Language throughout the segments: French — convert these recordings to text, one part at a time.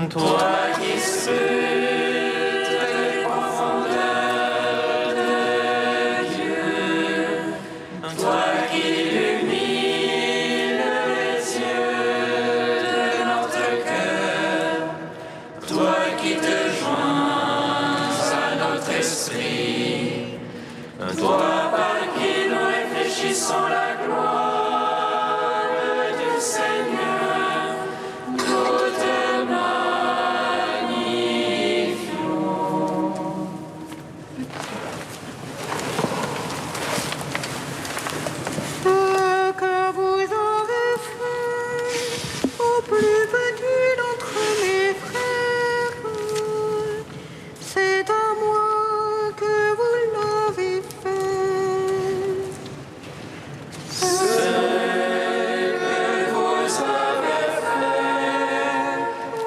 Toi qui scrutes les profondeurs de Dieu, toi qui illumines les yeux de notre cœur, toi qui te joins à notre esprit, toi par qui nous réfléchissons la gloire du Seigneur, nous te magnifions. Ce que vous avez fait au plus petit d'entre mes frères, c'est à moi que vous l'avez fait. Ce que vous avez fait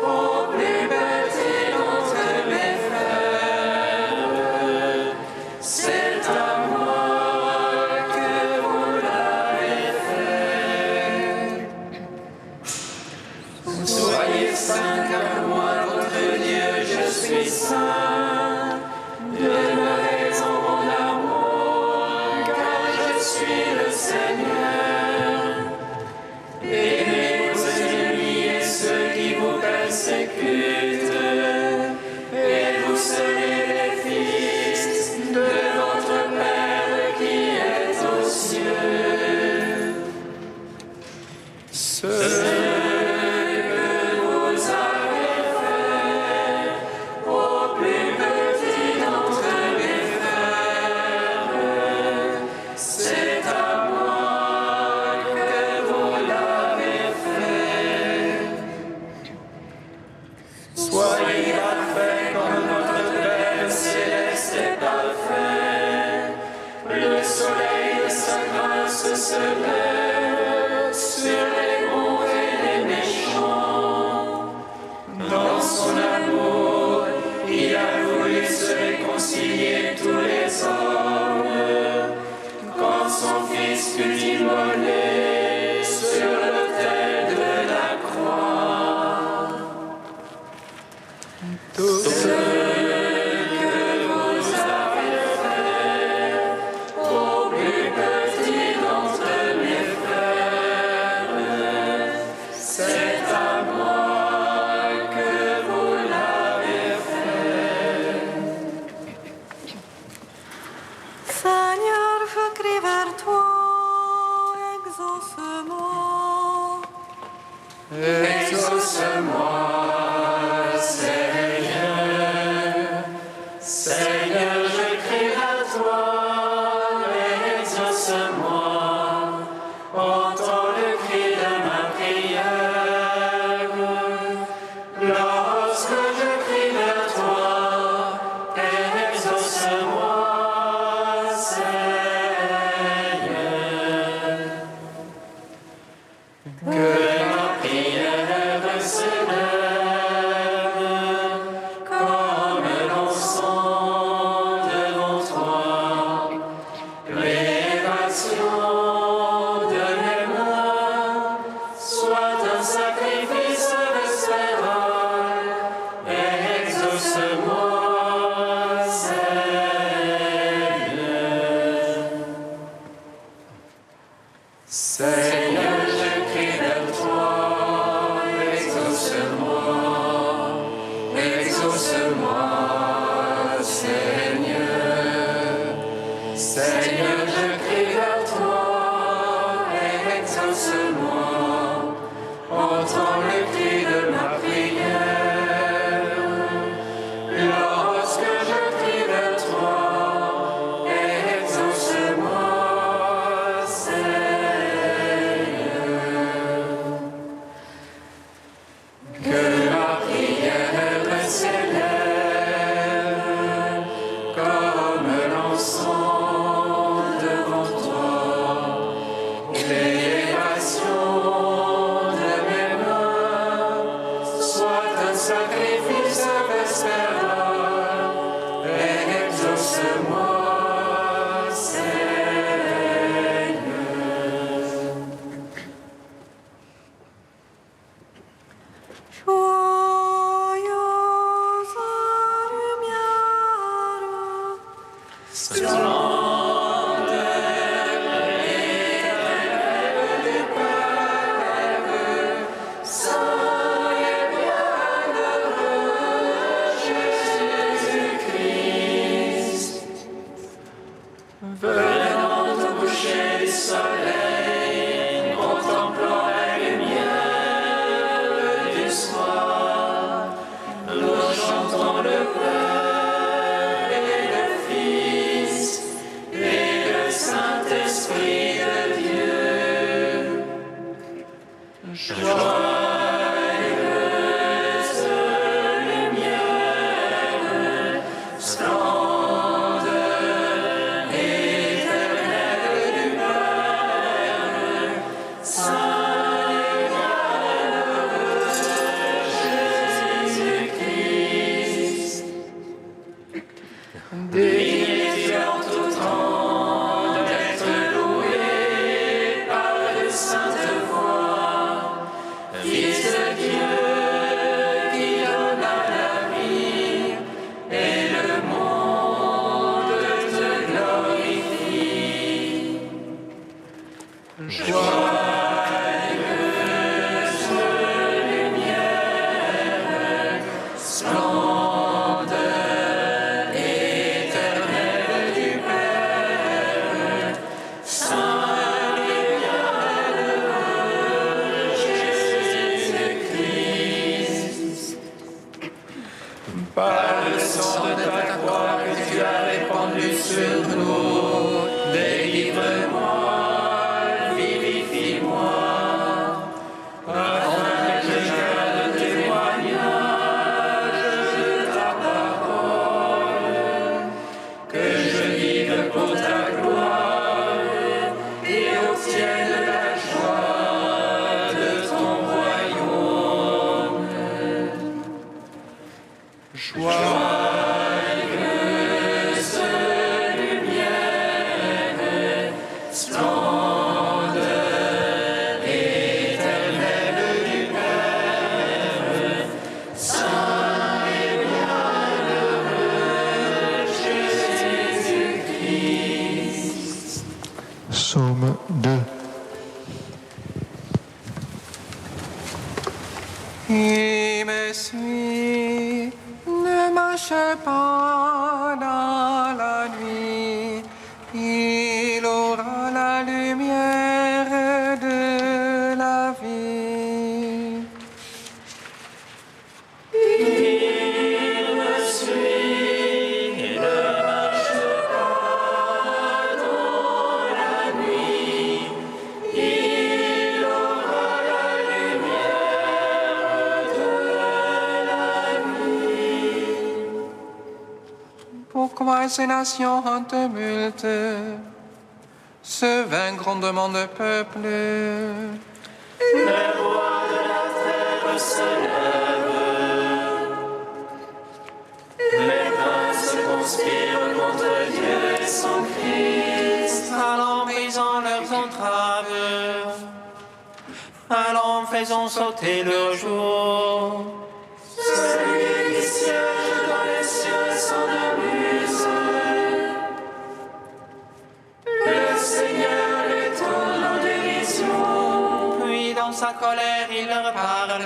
au plus petit d'entre mes frères, c'est à moi que vous l'avez fait. Soyez saints car moi, votre Dieu, je suis saint. Demeurez en mon amour, car je suis le Seigneur. Aimez vos ennemis et ceux qui vous persécutent, et vous serez les fils de votre Père qui est aux cieux. Ce que vous avez fait au plus petit d'entre mes frères, c'est à moi que vous l'avez fait. Soyez parfaits comme notre Père céleste est parfait. Le soleil de sa grâce se lève sur les bons et les méchants. Dans son amour, il a voulu se réconcilier tous les hommes. Quand son Fils fut immolé sur l'autel de la croix. Tout ce que vous avez fait au plus petit d'entre mes frères, c'est à moi que vous l'avez fait. Seigneur, je crie vers toi, exauce-moi. Exauce-moi, Seigneur. Seigneur, je crie à toi, exauce-moi. Entends le cri de ma prière. Lorsque je crie vers toi, exauce-moi, Seigneur. Que ma prière s'élève comme l'encens devant toi. L'élévation de mes mains soit un sacrifice d'espérance. Exauce-moi, Seigneur. Seigneur, je crie vers toi, exauce-moi, exauce-moi, Seigneur. Seigneur, je crie vers toi, exauce-moi, entends le cri de ma prière. Lorsque je crie vers toi, exauce-moi, Seigneur. Par le sang de ta croix que tu as répandu sur nous, délivre-moi, vivifie-moi, afin que je garde le témoignage de ta parole, que je vive pour ta gloire et obtienne la joie de ton royaume. Joyeuse lumière, splendeur éternelle du Père, saint et bienheureux Jésus-Christ. Psaume 2. Il me suit, ne marche pas dans la nuit, il aura la lumière de la vie. Il me suit et ne marche pas dans la nuit, il aura la lumière de la vie. Pourquoi ces nations en tumulte se vain grondement de peuple? Le roi de la terre se lève, les princes conspirent contre Dieu et son Christ. Allons, brisons leurs entraves, allons, faisons sauter leur jour. Celui qui siège dans les cieux s'en amuse. Le Seigneur les tourne en dérision. Puis dans sa colère il leur parle,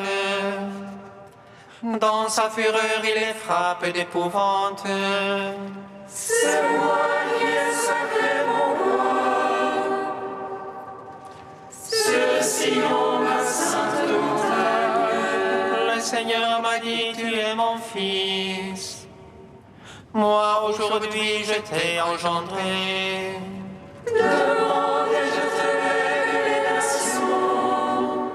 dans sa fureur il les frappe d'épouvante. C'est moi qui ai sacré mon roi. Sur Sion, ma sainte montagne. Le Seigneur m'a dit, tu es mon fils. Moi aujourd'hui je t'ai engendré. Demande et je te lègue les nations.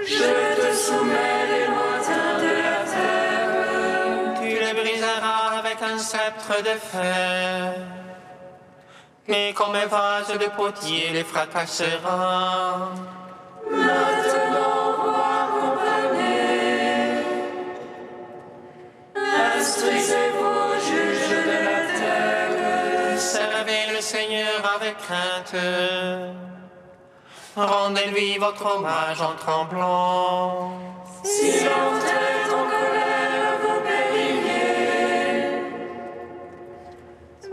Je te soumets les lointains de la terre. Tu les briseras avec un sceptre de fer, et comme un vase de potier les fracassera. Maintenant, roi, comprenez. Instruisez-vous, juges de la terre. Servez le Seigneur avec crainte. Rendez-lui votre hommage en tremblant. Si l'entête en colère vous périllez,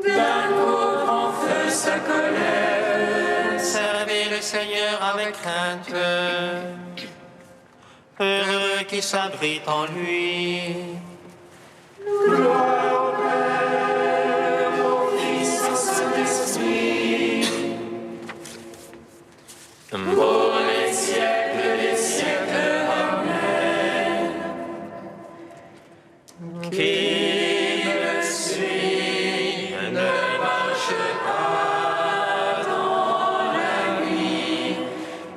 d'un coup prend feu sa colère. Servez le Seigneur avec crainte. Heureux qui s'abrite en lui. Gloire au Père, au Fils et au Saint-Esprit, pour les siècles des siècles. Amen. Qui me suit ne marche pas dans la nuit,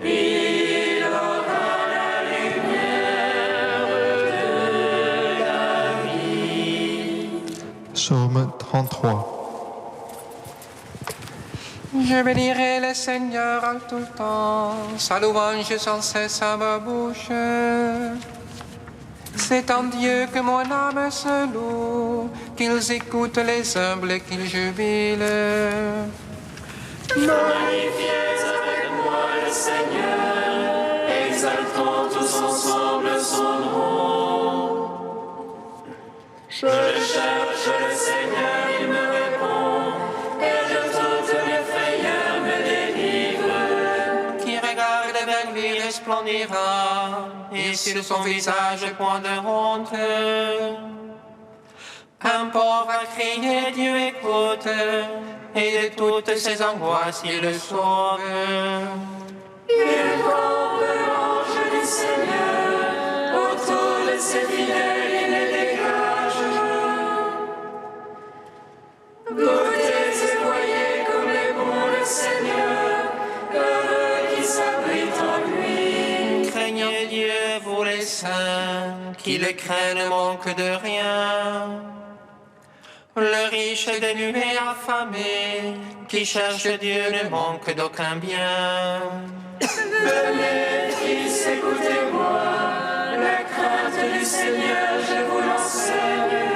il aura la lumière de la vie. Psaume 33. Je bénirai le Seigneur en tout temps, sa louange sans cesse à ma bouche. C'est en Dieu que mon âme se loue, qu'ils écoutent les humbles et qu'ils jubilent. Magnifiez avec moi le Seigneur, exaltons tous ensemble son nom. Je cherche le Seigneur, il me répond, et de toutes mes frayeurs me délivre. resplendira, et sur son visage point de honte. Un pauvre a crié, Dieu écoute, et de toutes ses angoisses il le sauve. Il campe l'ange du Seigneur, autour de ses fidèles il les dégage. Goûtez et voyez comme est bon le Seigneur, heureux qui s'abrite en lui. Craignez Dieu, vous les saints, qui le craignent ne manquent de rien. Le riche est dénué, affamé, qui cherche Dieu ne manque d'aucun bien. Venez, fils, écoutez-moi, la crainte du Seigneur, je vous l'enseigne.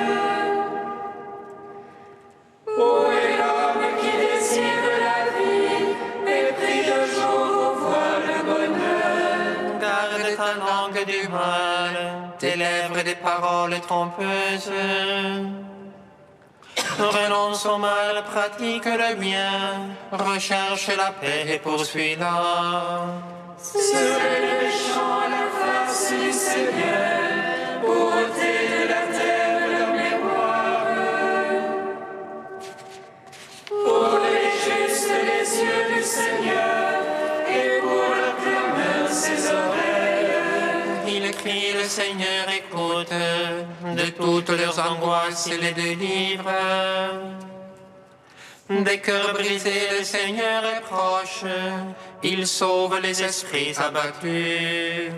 Où est l'homme qui désire la vie, et prie de jour pour voir le bonheur? Garde ta langue du mal, tes lèvres des paroles trompeuses. Renonce au mal, pratique le bien, recherche la paix et poursuis-la. Seul le chant à la face du Seigneur, pour ôter de la terre leur mémoire. Pour les justes, les yeux du Seigneur, et pour leur clameur, ses oreilles. Il crie, le Seigneur écoute, de toutes leurs angoisses il les délivre. Des cœurs brisés, le Seigneur est proche, il sauve les esprits abattus.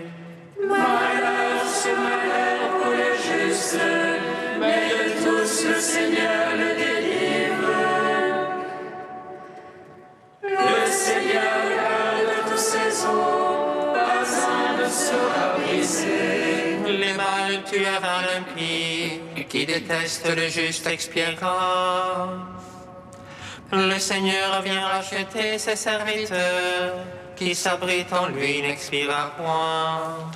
Malheur sur malheur pour le juste, mais de tous le Seigneur le délivre. Le Seigneur garde tous ses os, pas un ne sera brisé. Les mal tuera l'impie, qui déteste le juste expiera. Le Seigneur vient racheter ses serviteurs, qui s'abritent en lui n'expira point.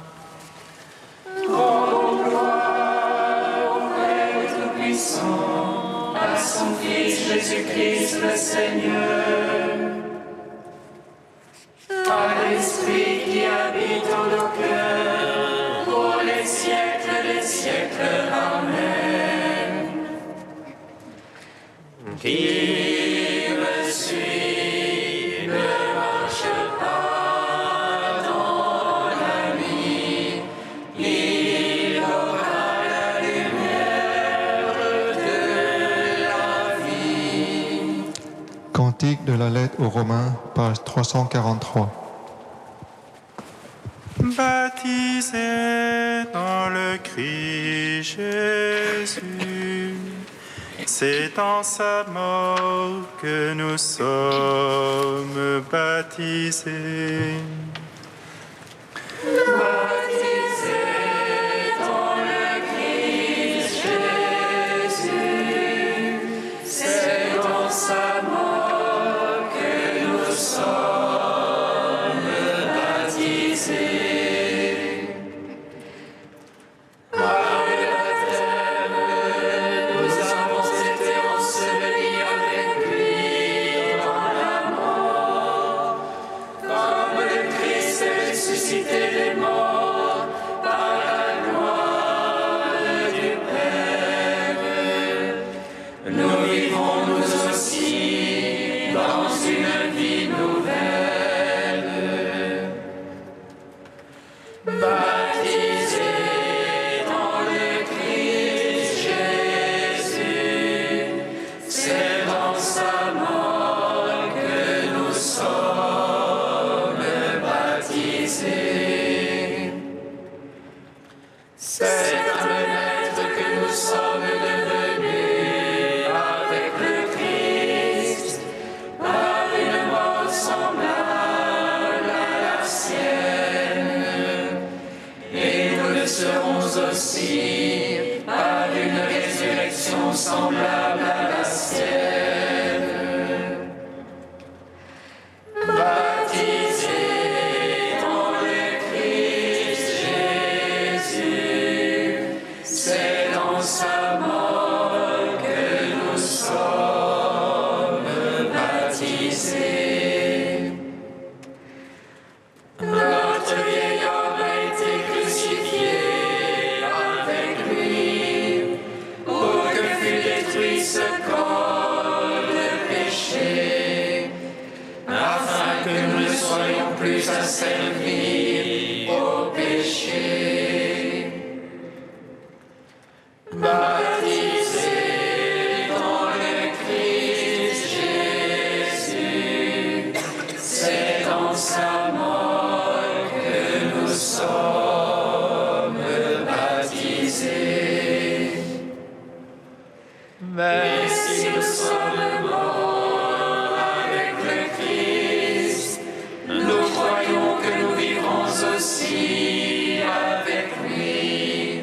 Tout-puissant, à son Fils Jésus-Christ le Seigneur, à l'Esprit qui habite en nos cœurs, pour les siècles des siècles. Amen. Qui me suit ne marche pas dans la nuit, il aura la lumière de la vie. Cantique de la lettre aux Romains, page 343. Baptisés dans le Christ Jésus, c'est dans sa mort que nous sommes baptisés. C'est dans sa mort que nous sommes baptisés. Par le baptême, nous avons été ensevelis avec lui dans la mort, comme le Christ est ressuscité des morts par la gloire du Père. Nous vivons nous aussi dans une vie nouvelle, baptisés dans le Christ Jésus. C'est dans sa mort que nous sommes baptisés. C'est un maître que nous sommes devenus avec le Christ, par une mort semblable à la sienne. Et nous le serons aussi par une résurrection semblable à la sienne. Baptisés dans le Christ Jésus, c'est dans sa mort que nous sommes baptisés. Notre vieille asservis au péché. Baptisé dans le Christ Jésus, c'est dans sa mort que nous sommes baptisés. Mais si nous sommes morts avec le Christ, nous croyons que nous vivrons aussi avec lui,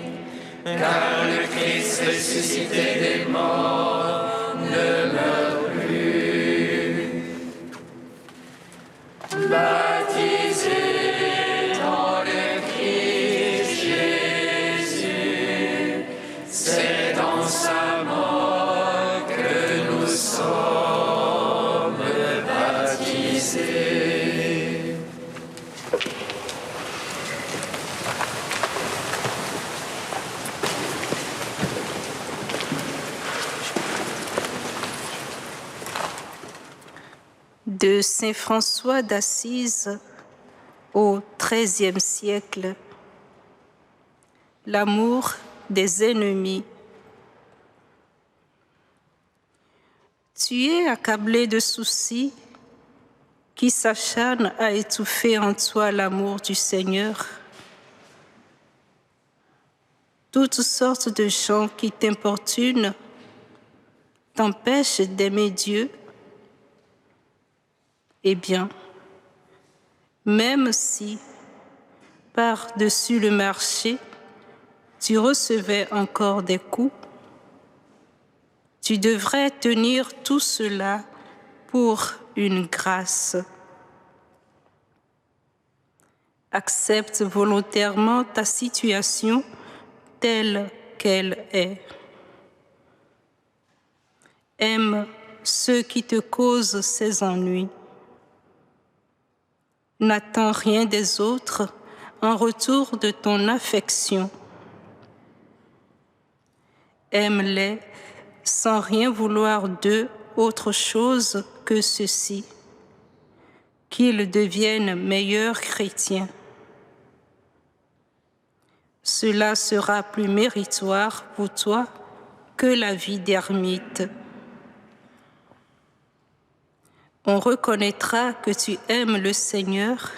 car le Christ ressuscité des morts ne meurt plus. Baptisé dans le Christ Jésus, c'est dans sa mort que nous sommes baptisés. De Saint François d'Assise au XIIIe siècle. L'amour des ennemis. Tu es accablé de soucis qui s'acharnent à étouffer en toi l'amour du Seigneur. Toutes sortes de gens qui t'importunent t'empêchent d'aimer Dieu. Eh bien, même si, par-dessus le marché, tu recevais encore des coups, tu devrais tenir tout cela pour une grâce. Accepte volontairement ta situation telle qu'elle est. Aime ceux qui te causent ces ennuis. N'attends rien des autres en retour de ton affection. Aime-les sans rien vouloir d'eux autre chose que ceci, qu'ils deviennent meilleurs chrétiens. Cela sera plus méritoire pour toi que la vie d'ermite. On reconnaîtra que tu aimes le Seigneur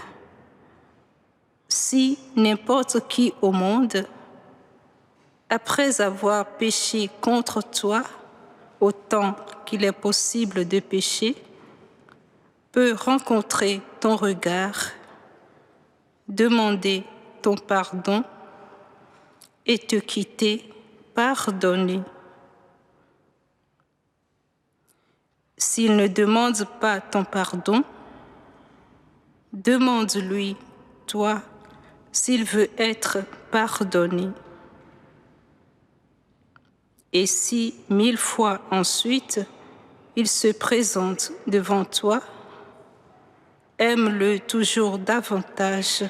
si n'importe qui au monde, après avoir péché contre toi, autant qu'il est possible de pécher, peut rencontrer ton regard, demander ton pardon et te quitter pardonné. S'il ne demande pas ton pardon, demande-lui, toi, s'il veut être pardonné. Et si 1000 fois ensuite, il se présente devant toi, aime-le toujours davantage,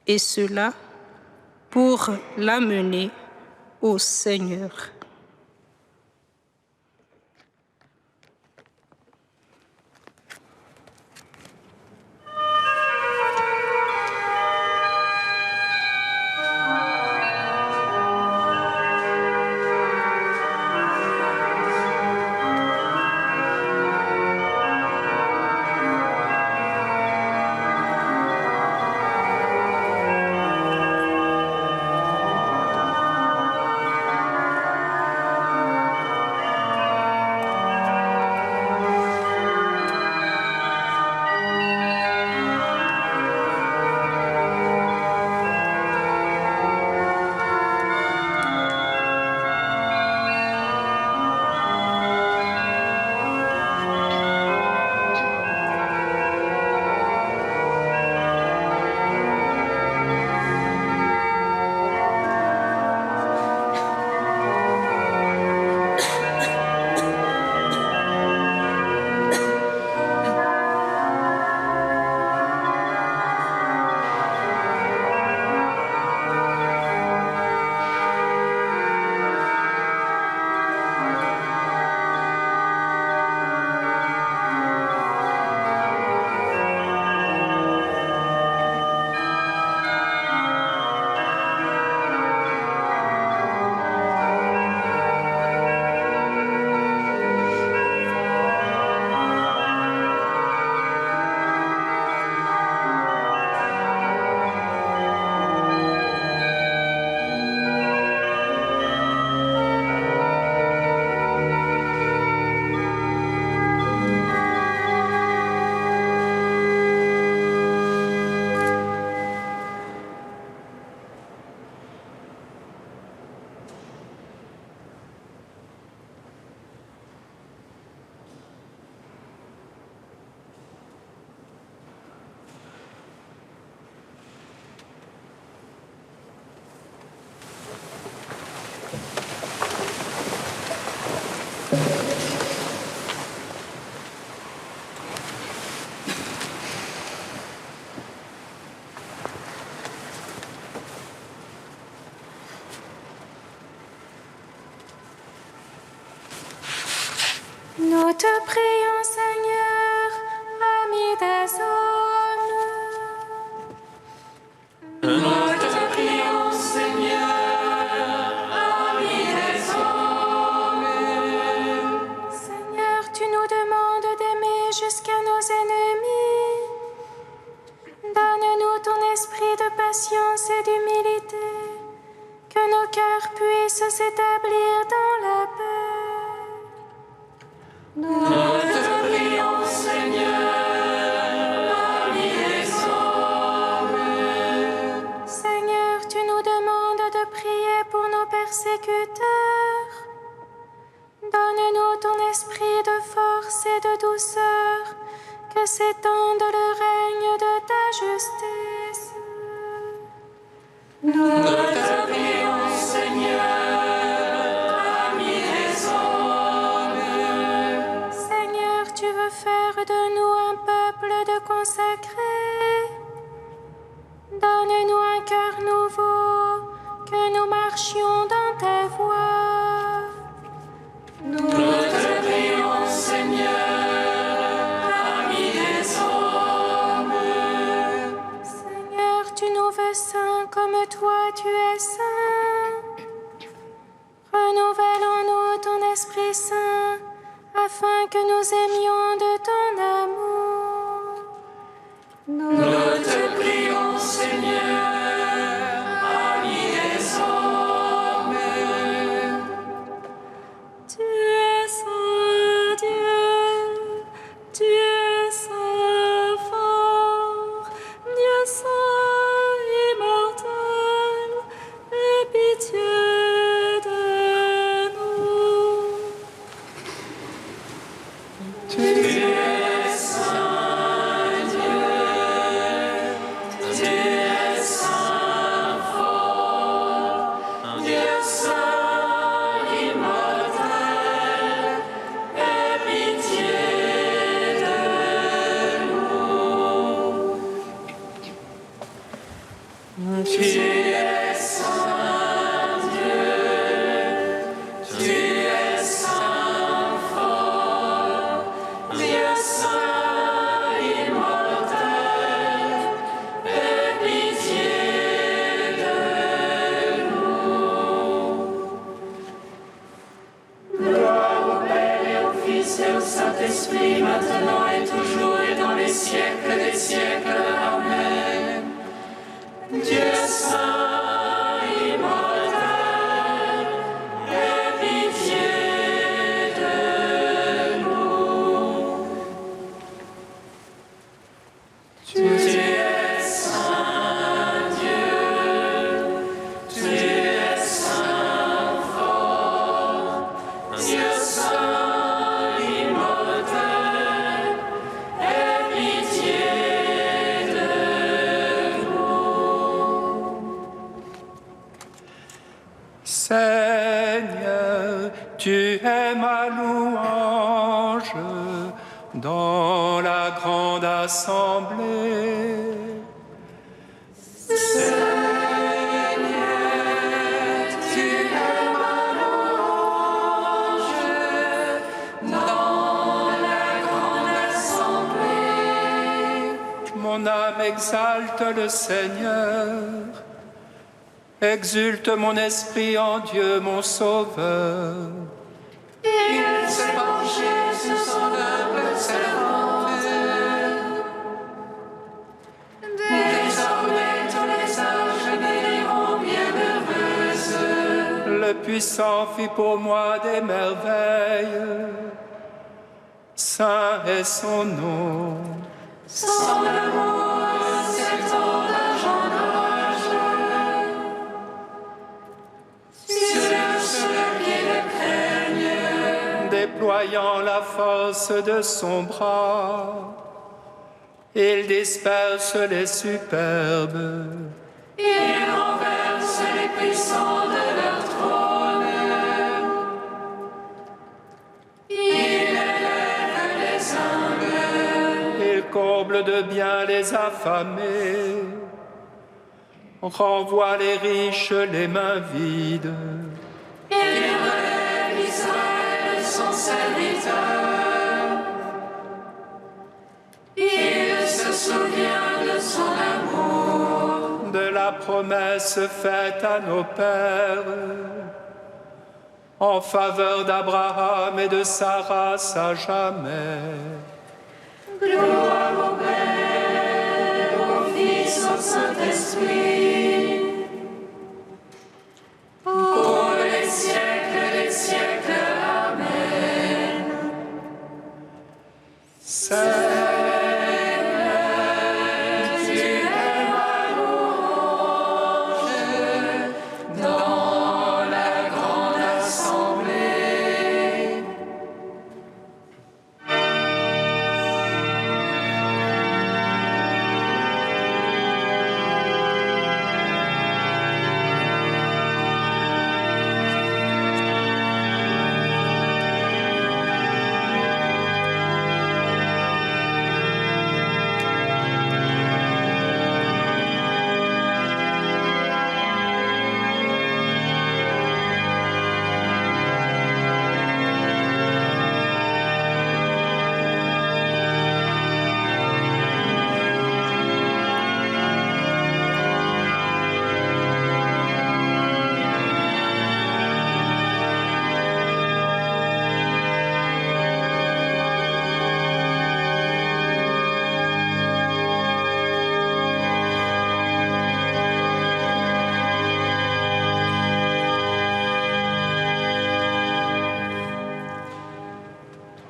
et cela pour l'amener au Seigneur. te prions, Seigneur, ami des hommes. Nous te prions, Seigneur, ami des hommes. Seigneur, tu nous demandes d'aimer jusqu'à nos ennemis. Donne-nous ton esprit de patience et d'humilité, que nos cœurs puissent s'établir dans la paix. Nous te prions, Seigneur, ami des hommes. Seigneur, tu nous demandes de prier pour nos persécuteurs. Donne-nous ton esprit de force et de douceur, que s'étende le règne de ta justice. Nous te prions, Seigneur, ami des hommes. Seigneur, tu veux faire de nous un peuple de consacrés. Donne-nous un cœur nouveau, que nous marchions dans tes voies. Nous te prions, Seigneur, ami des hommes. Seigneur, tu nous veux saints comme toi tu es saint. Renouvelle en nous ton Esprit Saint, afin que nous aimions de ton amour. Nous te prions, Seigneur, ami des hommes. Tu es saint Dieu, tu es saint fort, Dieu saint immortel, aie pitié de nous. Tu es saint Dieu, tu es saint fort, Dieu saint immortel, aie pitié de nous. Tu es saint Dieu, tu es saint fort, Dieu saint immortel, aie pitié de nous. Gloire au Père et au Fils et au Saint-Esprit, maintenant et toujours et dans les siècles des siècles. Amen. Dieu saint immortel, aie pitié de nous. Tu es saint Dieu, tu es saint fort, Dieu saint immortel, aie pitié de nous. Seigneur, tu es ma louange dans la grande assemblée. Tu es ma louange dans la grande assemblée. Mon âme exalte le Seigneur, exulte mon esprit en Dieu mon Sauveur. Il s'est penché sur son humble servante. Désormais tous les anges me diront bienheureuse. Le puissant fit pour moi des merveilles. Saint est son nom. Son amour s'étend d'argent d'orage. Sur ceux qui le craignent. Déployant la force de son bras, il disperse les superbes. Il renverse les puissants de leur trône. Il élève les humbles. Il comble de bien les affamés, renvoie les riches les mains vides. Il relève Israël son serviteur. souviens de son amour, de la promesse faite à nos pères, en faveur d'Abraham et de sa race à jamais. Gloire au Père, au Fils, au Saint-Esprit, pour les siècles des siècles. Amen.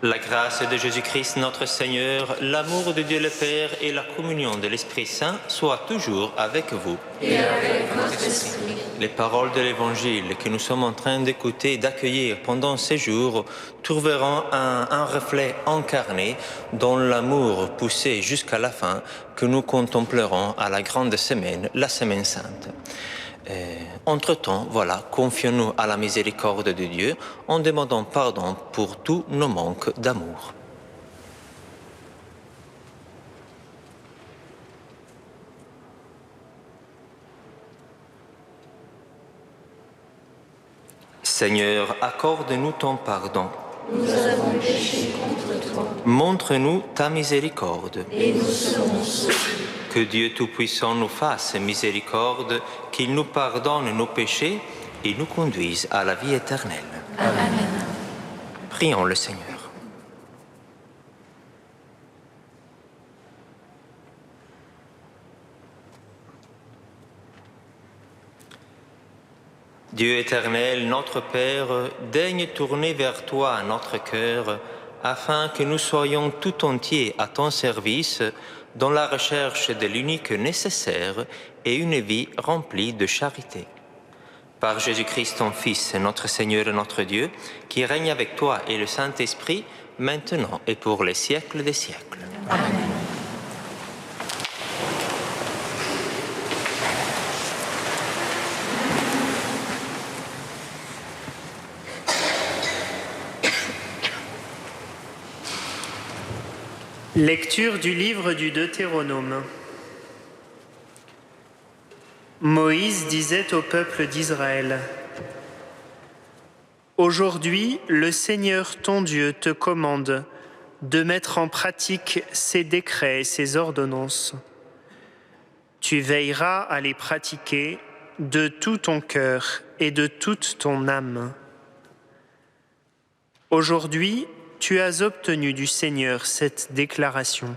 La grâce de Jésus-Christ notre Seigneur, l'amour de Dieu le Père et la communion de l'Esprit Saint soient toujours avec vous. Et avec votre esprit. Les paroles de l'Évangile que nous sommes en train d'écouter et d'accueillir pendant ces jours trouveront un reflet incarné dans l'amour poussé jusqu'à la fin que nous contemplerons à la grande semaine, la Semaine Sainte. Entre-temps, voilà, confions-nous à la miséricorde de Dieu en demandant pardon pour tous nos manques d'amour. Seigneur, accorde-nous ton pardon. Nous avons péché contre toi. Montre-nous ta miséricorde. Et nous serons sauvés. Que Dieu Tout-Puissant nous fasse miséricorde, qu'il nous pardonne nos péchés et nous conduise à la vie éternelle. Amen. Prions le Seigneur. Dieu éternel, notre Père, daigne tourner vers toi notre cœur, afin que nous soyons tout entiers à ton service, dans la recherche de l'unique nécessaire et une vie remplie de charité. Par Jésus-Christ, ton Fils, notre Seigneur et notre Dieu, qui règne avec toi et le Saint-Esprit, maintenant et pour les siècles des siècles. Amen. Lecture du livre du Deutéronome. Moïse disait au peuple d'Israël : « Aujourd'hui, le Seigneur ton Dieu te commande de mettre en pratique ses décrets et ses ordonnances. Tu veilleras à les pratiquer de tout ton cœur et de toute ton âme. Aujourd'hui, tu as obtenu du Seigneur cette déclaration.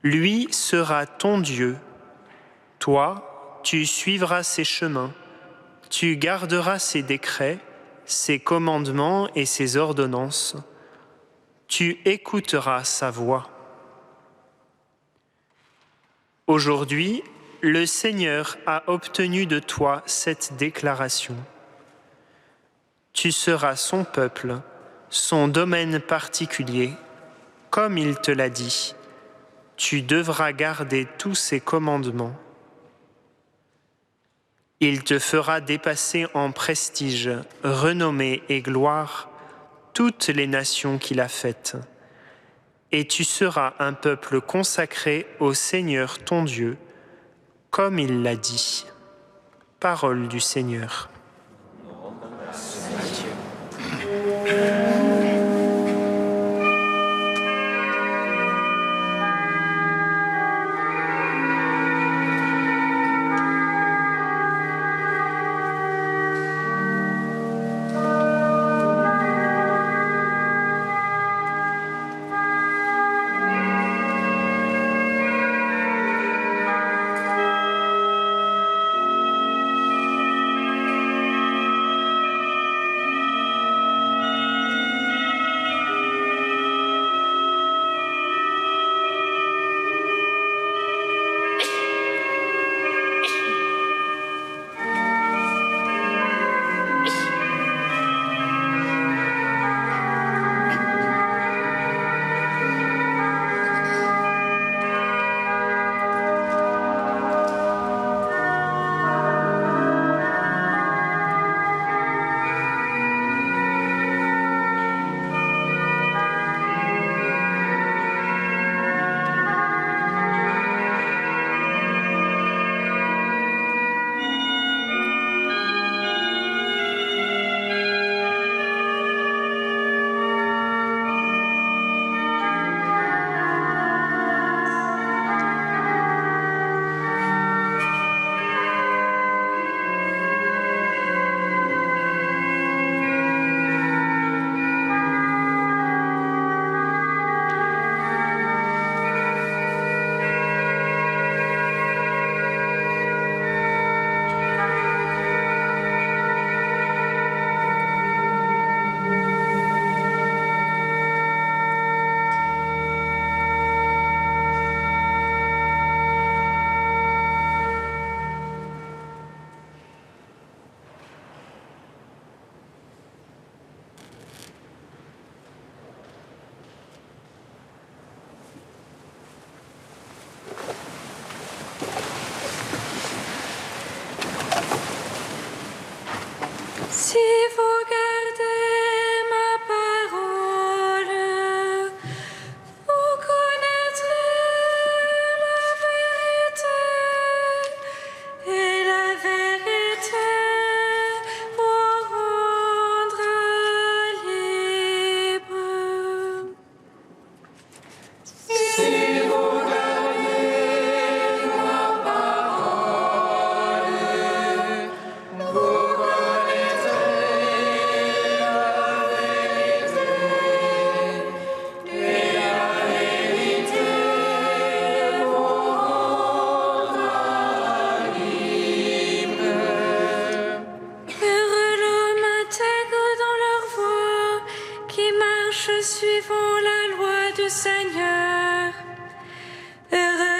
Lui sera ton Dieu. Toi, tu suivras ses chemins. Tu garderas ses décrets, ses commandements et ses ordonnances. Tu écouteras sa voix. Aujourd'hui, le Seigneur a obtenu de toi cette déclaration. Tu seras son peuple, son domaine particulier, comme il te l'a dit. Tu devras garder tous ses commandements. Il te fera dépasser en prestige, renommée et gloire toutes les nations qu'il a faites. Et tu seras un peuple consacré au Seigneur ton Dieu, comme il l'a dit. Parole du Seigneur.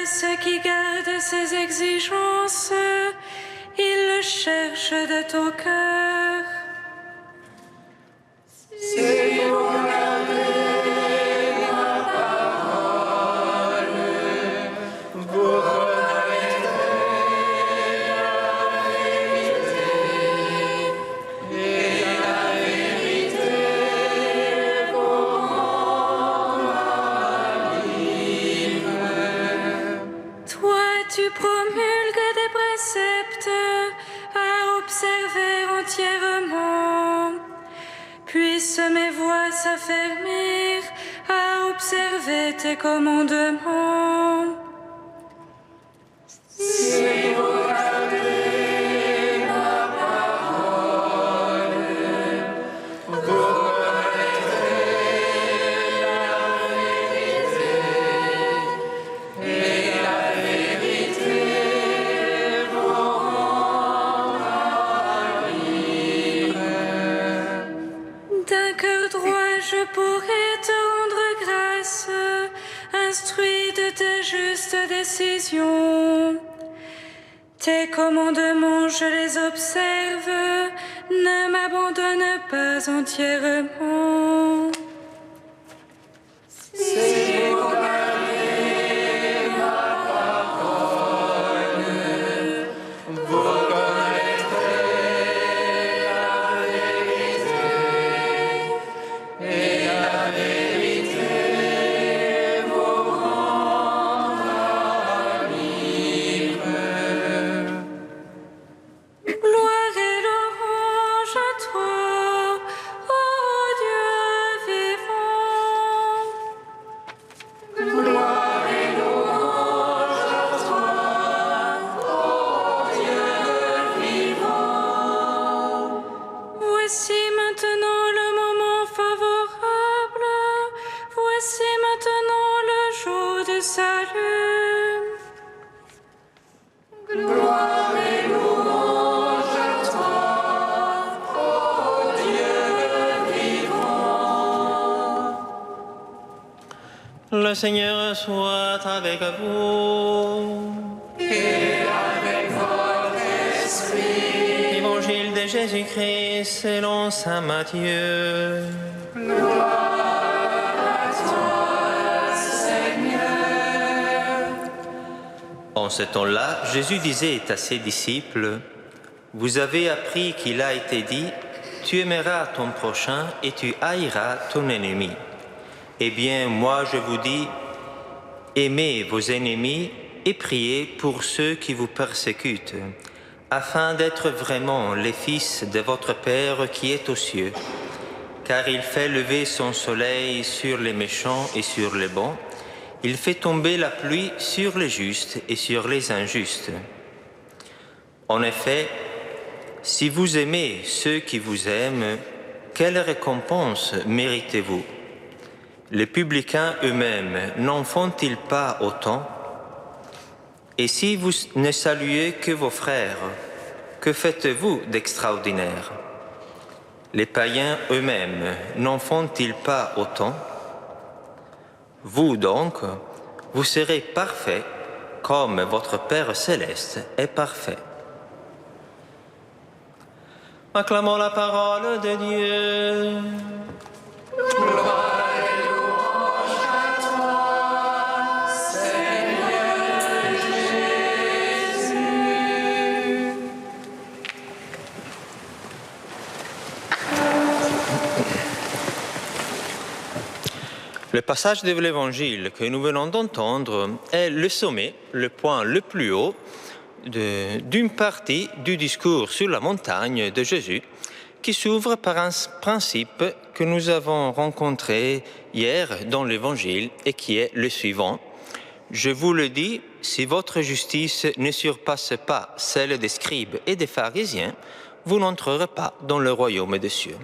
ceux qui gardent ses exigences, il le cherche de tout cœur. Si vous gardez ma parole, vous connaîtrez la vérité, et la vérité vous rendra libre. Toi, tu promulgues des préceptes à observer entièrement. Puissent mes voix s'affermir à observer tes commandements. Si vous gardez ma parole, vous connaîtrez la vérité, et la vérité vous rendra libre. D'un cœur droit, je pourrais te rendre grâce, instruit de tes justes décisions. Tes commandements, je les observe, ne m'abandonne pas entièrement. Si vous gardez ma parole, vous connaîtrez la vérité, et la vérité vous rendra libre. Gloire et louange à toi, ô Dieu vivant. Gloire et louange à toi, ô Dieu vivant. Voici maintenant le moment favorable, voici maintenant le jour du salut. Gloire et louange à toi, ô Dieu vivant. Le Seigneur soit avec vous. Et avec votre esprit, Évangile de Jésus-Christ selon saint Matthieu. En ce temps-là, Jésus disait à ses disciples, « Vous avez appris qu'il a été dit, tu aimeras ton prochain et tu haïras ton ennemi. Eh bien, moi je vous dis, aimez vos ennemis et priez pour ceux qui vous persécutent, afin d'être vraiment les fils de votre Père qui est aux cieux. Car il fait lever son soleil sur les méchants et sur les bons, il fait tomber la pluie sur les justes et sur les injustes. En effet, si vous aimez ceux qui vous aiment, quelle récompense méritez-vous? Les publicains eux-mêmes n'en font-ils pas autant? Et si vous ne saluez que vos frères, que faites-vous d'extraordinaire? Les païens eux-mêmes n'en font-ils pas autant? Vous donc, vous serez parfaits comme votre Père céleste est parfait. Acclamons la parole de Dieu. gloire et louange à toi, Seigneur Jésus. Le passage de l'Évangile que nous venons d'entendre est le sommet, le point le plus haut d'une partie du discours sur la montagne de Jésus qui s'ouvre par un principe que nous avons rencontré hier dans l'Évangile et qui est le suivant. Je vous le dis, si votre justice ne surpasse pas celle des scribes et des pharisiens, vous n'entrerez pas dans le royaume des cieux.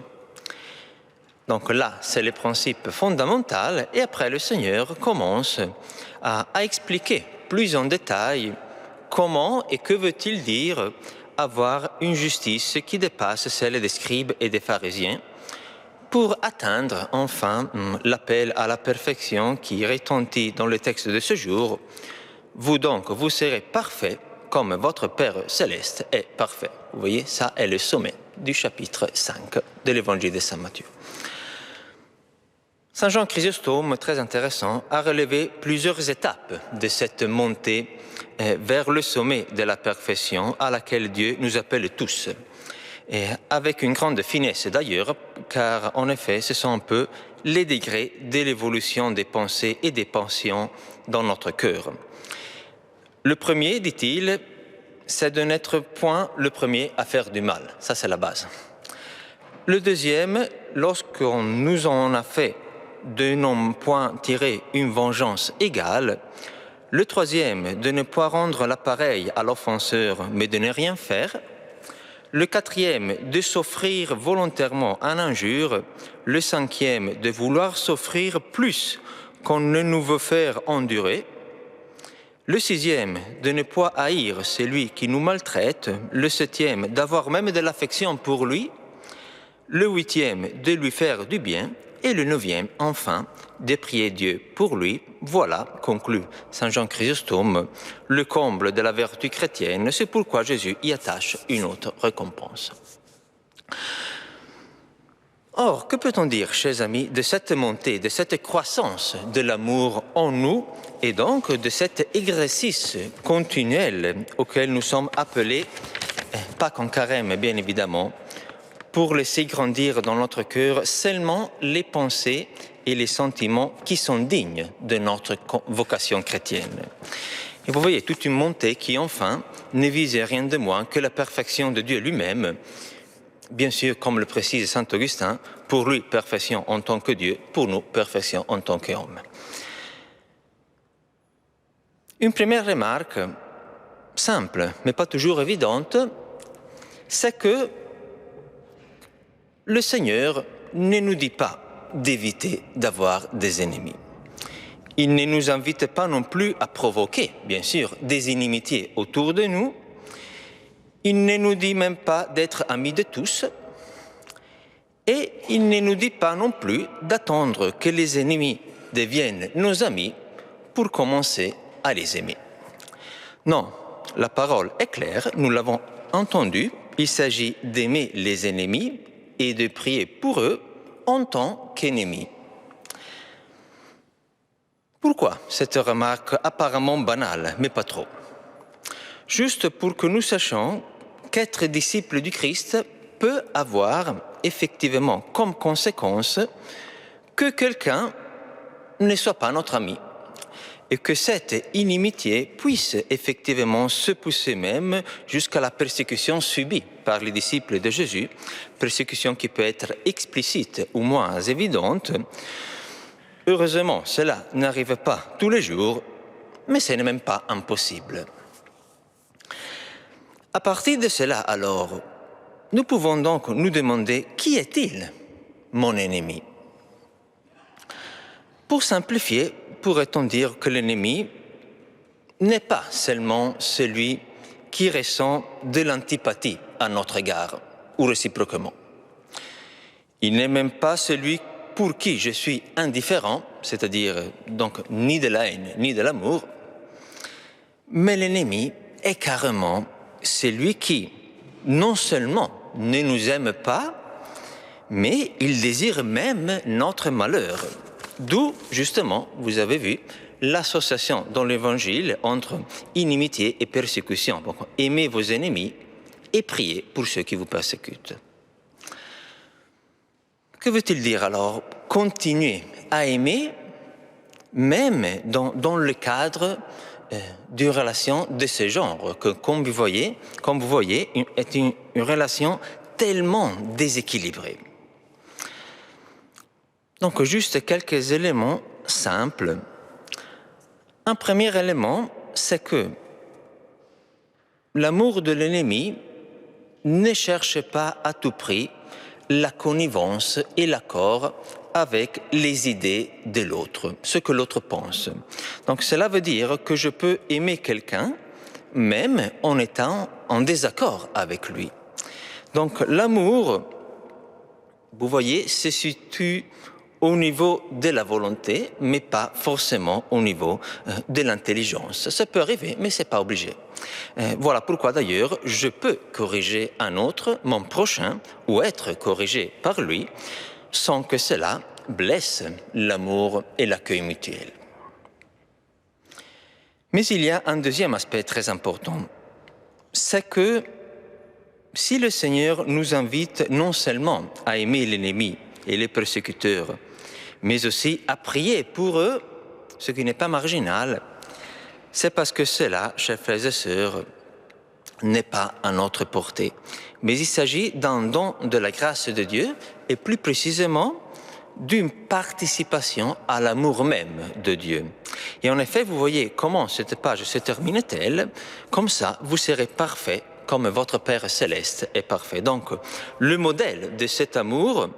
Donc là, c'est le principe fondamental et après le Seigneur commence à expliquer plus en détail comment et que veut-il dire avoir une justice qui dépasse celle des scribes et des pharisiens pour atteindre enfin l'appel à la perfection qui retentit dans le texte de ce jour. Vous donc, vous serez parfaits comme votre Père céleste est parfait. Vous voyez, ça est le sommet du chapitre 5 de l'évangile de Saint Matthieu. Saint Jean Chrysostome, très intéressant, a relevé plusieurs étapes de cette montée vers le sommet de la perfection à laquelle Dieu nous appelle tous. Et avec une grande finesse d'ailleurs, car en effet, ce sont un peu les degrés de l'évolution des pensées et des passions dans notre cœur. Le premier, dit-il, c'est de n'être point le premier à faire du mal. Ça, c'est la base. Le deuxième, lorsqu'on nous en a fait de non point tirer une vengeance égale. Le troisième, de ne pas rendre l'appareil à l'offenseur, mais de ne rien faire. Le quatrième, de s'offrir volontairement une injure. Le cinquième, de vouloir s'offrir plus qu'on ne nous veut faire endurer. Le sixième, de ne pas haïr celui qui nous maltraite. Le septième, d'avoir même de l'affection pour lui. Le huitième, de lui faire du bien. Et le neuvième, enfin, de prier Dieu pour lui. Voilà, conclut Saint Jean Chrysostome, le comble de la vertu chrétienne. C'est pourquoi Jésus y attache une autre récompense. Or, que peut-on dire, chers amis, de cette montée, de cette croissance de l'amour en nous, et donc de cet exercice continuel auquel nous sommes appelés, pas qu'en carême, bien évidemment, pour laisser grandir dans notre cœur seulement les pensées et les sentiments qui sont dignes de notre vocation chrétienne. Et vous voyez, toute une montée qui, enfin, ne vise rien de moins que la perfection de Dieu lui-même. Bien sûr, comme le précise saint Augustin, pour lui, perfection en tant que Dieu, pour nous, perfection en tant qu'homme. Une première remarque, simple, mais pas toujours évidente, c'est que le Seigneur ne nous dit pas d'éviter d'avoir des ennemis. Il ne nous invite pas non plus à provoquer, bien sûr, des inimitiés autour de nous. Il ne nous dit même pas d'être amis de tous. Et il ne nous dit pas non plus d'attendre que les ennemis deviennent nos amis pour commencer à les aimer. Non, la parole est claire, nous l'avons entendu. Il s'agit d'aimer les ennemis et de prier pour eux en tant qu'ennemis. Pourquoi cette remarque apparemment banale, mais pas trop? Juste pour que nous sachions qu'être disciple du Christ peut avoir effectivement comme conséquence que quelqu'un ne soit pas notre ami et que cette inimitié puisse effectivement se pousser même jusqu'à la persécution subie par les disciples de Jésus, persécution qui peut être explicite ou moins évidente. Heureusement, cela n'arrive pas tous les jours, mais ce n'est même pas impossible. À partir de cela, alors, nous pouvons donc nous demander qui est-il, mon ennemi? Pour simplifier, pourrait-on dire que l'ennemi n'est pas seulement celui qui ressent de l'antipathie à notre égard, ou réciproquement. Il n'est même pas celui pour qui je suis indifférent, c'est-à-dire donc ni de la haine ni de l'amour, mais l'ennemi est carrément celui qui, non seulement ne nous aime pas, mais il désire même notre malheur. D'où, justement, vous avez vu, l'association dans l'Évangile entre inimitié et persécution. Donc, aimez vos ennemis et priez pour ceux qui vous persécutent. Que veut-il dire alors? Continuer à aimer, même dans le cadre d'une relation de ce genre, que, comme vous voyez, est une relation tellement déséquilibrée. Donc, juste quelques éléments simples. Un premier élément, c'est que l'amour de l'ennemi ne cherche pas à tout prix la connivence et l'accord avec les idées de l'autre, ce que l'autre pense. Donc, cela veut dire que je peux aimer quelqu'un même en étant en désaccord avec lui. Donc, l'amour, vous voyez, se situe au niveau de la volonté, mais pas forcément au niveau de l'intelligence. Ça peut arriver, mais ce n'est pas obligé. Voilà pourquoi d'ailleurs je peux corriger un autre, mon prochain, ou être corrigé par lui, sans que cela blesse l'amour et l'accueil mutuel. Mais il y a un deuxième aspect très important, c'est que si le Seigneur nous invite non seulement à aimer l'ennemi et les persécuteurs, mais aussi à prier pour eux, ce qui n'est pas marginal, c'est parce que cela, chers frères et sœurs, n'est pas à notre portée. Mais il s'agit d'un don de la grâce de Dieu et plus précisément d'une participation à l'amour même de Dieu. Et en effet, vous voyez comment cette page se termine-t-elle. Comme ça, vous serez parfait comme votre Père céleste est parfait. Donc, le modèle de cet amour,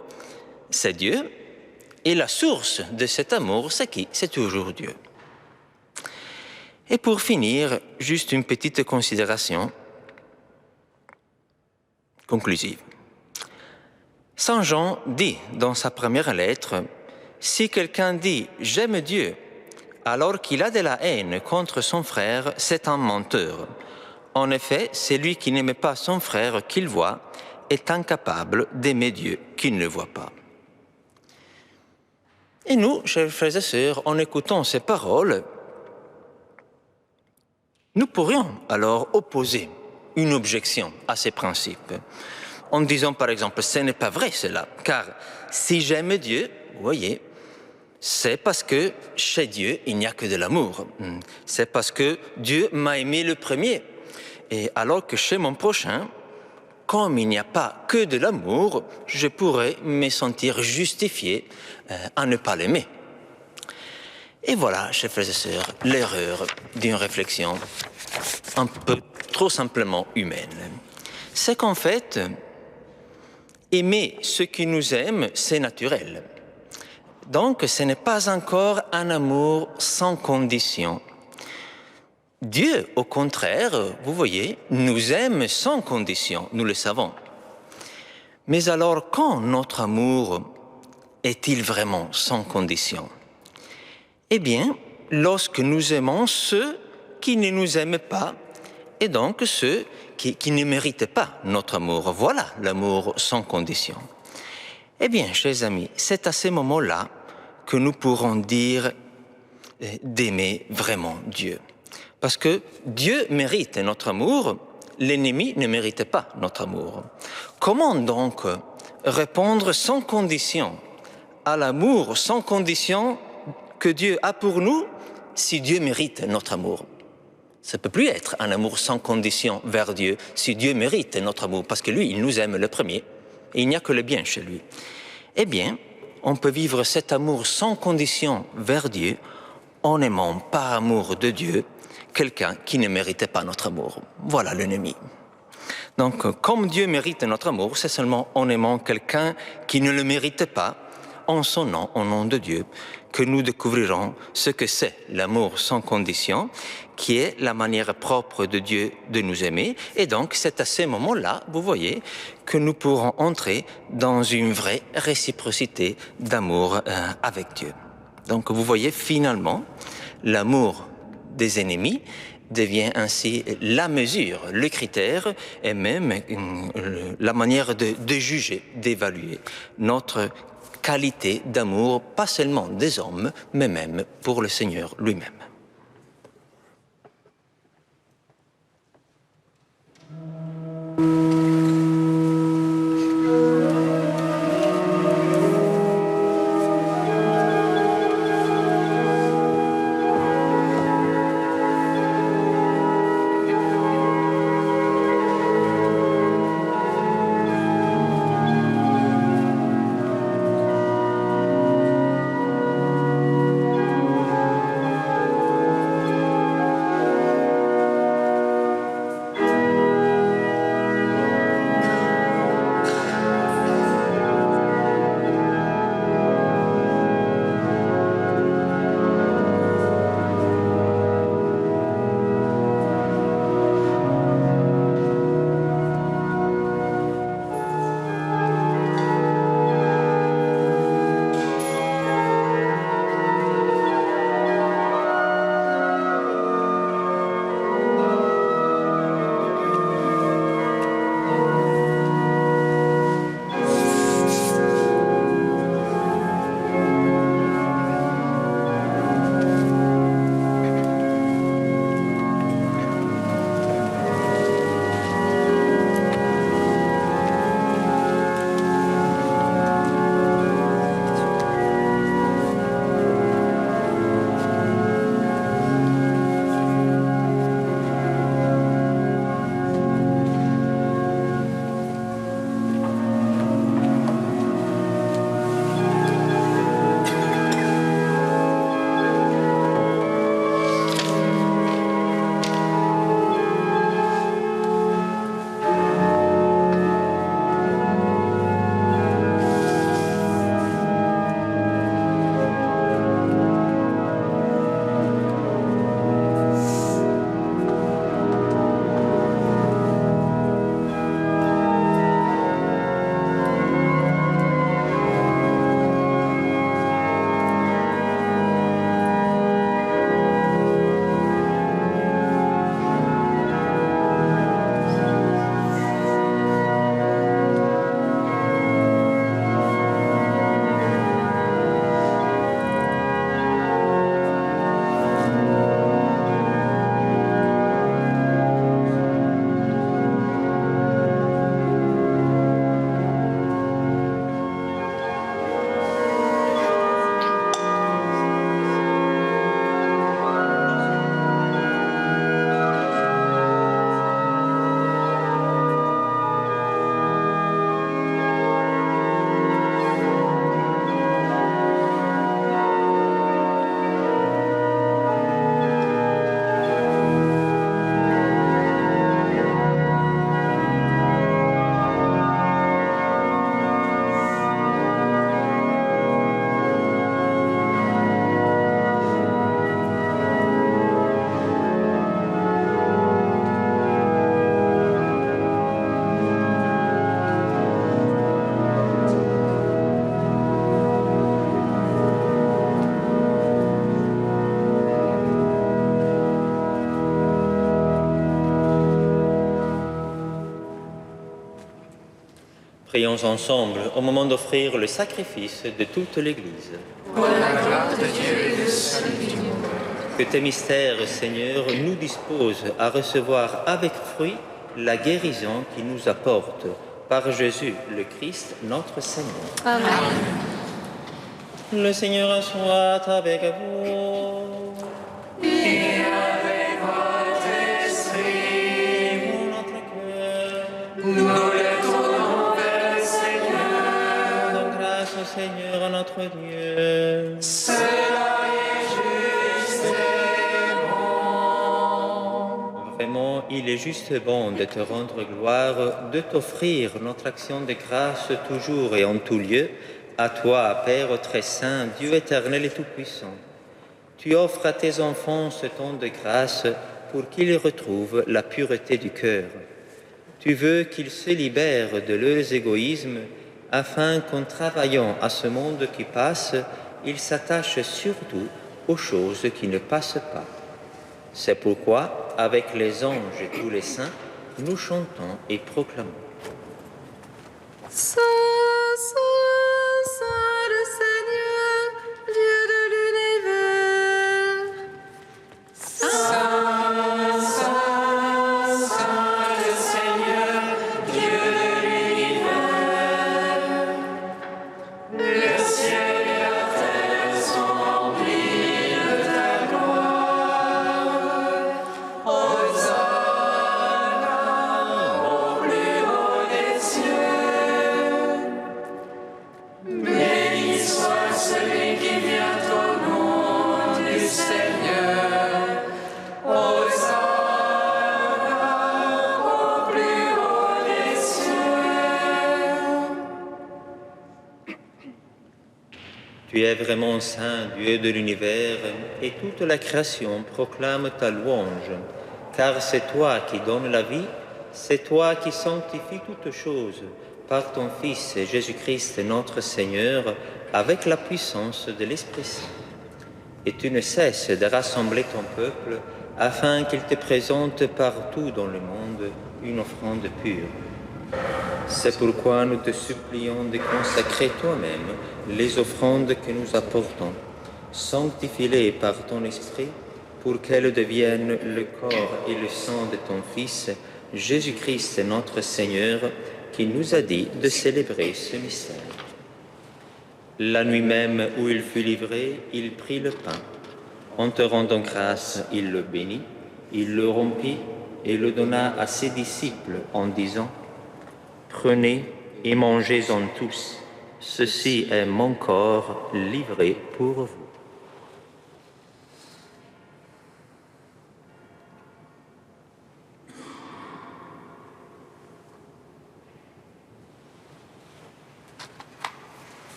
c'est Dieu. Et la source de cet amour, c'est qui? C'est toujours Dieu. Et pour finir, juste une petite considération conclusive. Saint Jean dit dans sa première lettre, « Si quelqu'un dit « J'aime Dieu » alors qu'il a de la haine contre son frère, c'est un menteur. En effet, celui qui n'aime pas son frère qu'il voit est incapable d'aimer Dieu qu'il ne voit pas. » Et nous, chers frères et sœurs, en écoutant ces paroles, nous pourrions alors opposer une objection à ces principes, en disant par exemple, ce n'est pas vrai cela, car si j'aime Dieu, vous voyez, c'est parce que chez Dieu, il n'y a que de l'amour. C'est parce que Dieu m'a aimé le premier. Et alors que chez mon prochain, comme il n'y a pas que de l'amour, je pourrais me sentir justifié à ne pas l'aimer. Et voilà, chers frères et sœurs, l'erreur d'une réflexion un peu trop simplement humaine. C'est qu'en fait, aimer ceux qui nous aiment, c'est naturel. Donc, ce n'est pas encore un amour sans condition. Dieu, au contraire, vous voyez, nous aime sans condition, nous le savons. Mais alors, quand notre amour est-il vraiment sans condition? Eh bien, lorsque nous aimons ceux qui ne nous aiment pas, et donc ceux qui ne méritent pas notre amour. Voilà l'amour sans condition. Eh bien, chers amis, c'est à ce moment-là que nous pourrons dire d'aimer vraiment Dieu. Parce que Dieu mérite notre amour, l'ennemi ne mérite pas notre amour. Comment donc répondre sans condition à l'amour sans condition que Dieu a pour nous si Dieu mérite notre amour? Ça ne peut plus être un amour sans condition vers Dieu si Dieu mérite notre amour, parce que lui, il nous aime le premier, et il n'y a que le bien chez lui. Eh bien, on peut vivre cet amour sans condition vers Dieu en aimant par amour de Dieu quelqu'un qui ne méritait pas notre amour. Voilà l'ennemi. Donc, comme Dieu mérite notre amour, c'est seulement en aimant quelqu'un qui ne le mérite pas, en son nom, au nom de Dieu, que nous découvrirons ce que c'est l'amour sans condition, qui est la manière propre de Dieu de nous aimer. Et donc, c'est à ce moment-là, vous voyez, que nous pourrons entrer dans une vraie réciprocité d'amour avec Dieu. Donc, vous voyez, finalement, l'amour des ennemis devient ainsi la mesure, le critère et même la manière de juger, d'évaluer notre qualité d'amour, pas seulement des hommes, mais même pour le Seigneur lui-même. Prions ensemble au moment d'offrir le sacrifice de toute l'Église. Pour la gloire de Dieu et le salut du monde. Que tes mystères, Seigneur, nous disposent à recevoir avec fruit la guérison qui nous apporte par Jésus, le Christ, notre Seigneur. Amen. Le Seigneur soit avec vous. Et avec votre esprit, Pour notre cœur, nous le tournons vers le Seigneur. rendons grâce au Seigneur notre Dieu. Cela est juste et bon. Vraiment, il est juste bon de te rendre gloire, de t'offrir notre action de grâce toujours et en tout lieu, à toi, Père très saint, Dieu éternel et tout-puissant. Tu offres à tes enfants ce temps de grâce pour qu'ils retrouvent la pureté du cœur. Tu veux qu'ils se libèrent de leurs égoïsmes afin qu'en travaillant à ce monde qui passe, ils s'attachent surtout aux choses qui ne passent pas. C'est pourquoi, avec les anges et tous les saints, nous chantons et proclamons. Saint, Saint, Saint le Seigneur, Dieu de l'univers. Saint, Saint, Saint le Seigneur, Dieu de l'univers. Le ciel et la terre sont remplis de ta gloire. Hosanna au plus haut des cieux. Béni soit celui qui vient au nom du Seigneur. Hosanna au plus haut des cieux. Tu es vraiment saint, Dieu de l'univers, et toute la création proclame ta louange, car c'est toi qui donnes la vie, c'est toi qui sanctifies toutes choses par ton Fils Jésus-Christ notre Seigneur, avec la puissance de l'Esprit Saint. Et tu ne cesses de rassembler ton peuple afin qu'il te présente partout dans le monde une offrande pure. C'est pourquoi nous te supplions de consacrer toi-même les offrandes que nous apportons. Sanctifie-les par ton esprit pour qu'elles deviennent le corps et le sang de ton Fils, Jésus-Christ notre Seigneur, qui nous a dit de célébrer ce mystère. La nuit même où il fut livré, il prit le pain. En te rendant grâce, il le bénit, il le rompit et le donna à ses disciples en disant : Prenez et mangez-en tous, ceci est mon corps livré pour vous.